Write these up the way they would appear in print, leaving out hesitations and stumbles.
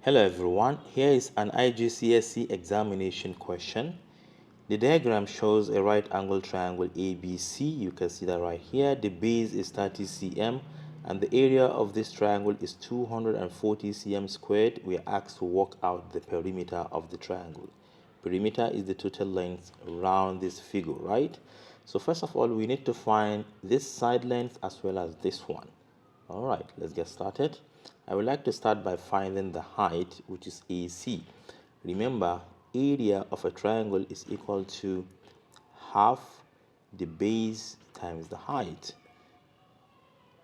Hello everyone, here is an GCSE examination question. The diagram shows a right angle triangle ABC. You can see that right here. The base is 30 cm and the area of this triangle is 240 cm squared. We are asked to work out the perimeter of the triangle. Perimeter is the total length around this figure, right? So first of all, we need to find this side length as well as this one. All right, let's get started. I would like to start by finding the height, which is AC. Remember, area of a triangle is equal to half the base times the height.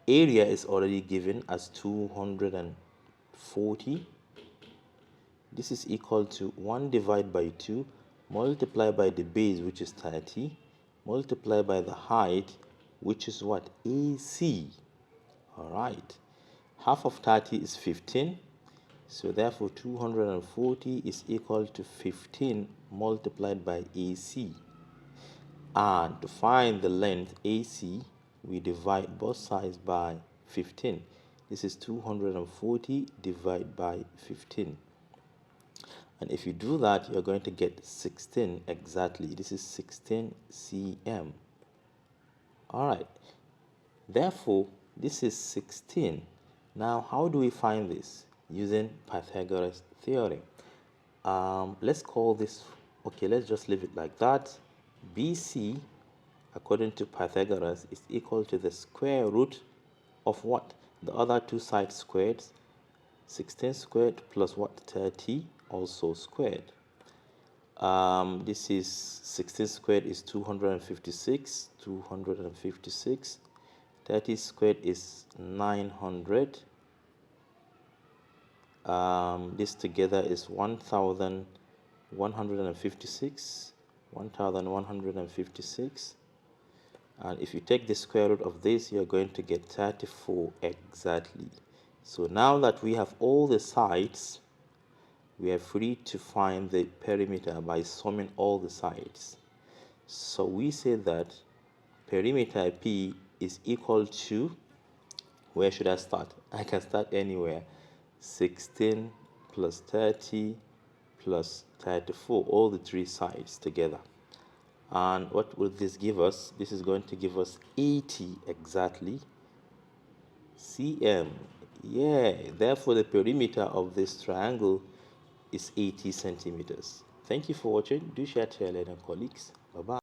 Area is already given as 240. This is equal to 1 divided by 2 multiplied by the base, which is 30, multiplied by the height, which is what? AC. All right. Half of 30 is 15. So therefore 240 is equal to 15 multiplied by AC. And to find the length AC, we divide both sides by 15. This is 240 divided by 15. And if you do that, you're going to get 16 exactly. This is 16 cm. All right. Therefore, this is 16. Now, how do we find this? Using Pythagoras theorem. Let's call this, okay, let's just leave it like that. BC, according to Pythagoras, is equal to the square root of what? The other two sides squared. 16 squared plus what? 30 also squared. This is 16 squared is 256. 256. 30 squared is 900. This together is 1156. 1156. And if you take the square root of this, you're going to get 34 exactly. So now that we have all the sides, we are free to find the perimeter by summing all the sides. So we say that perimeter P is equal to, where should I start? I can start anywhere. 16 plus 30 plus 34, all the three sides together. And what will this give us? This is going to give us 80 exactly cm. Yeah, therefore the perimeter of this triangle is 80 centimeters. Thank you for watching. Do share to your learning colleagues. Bye bye.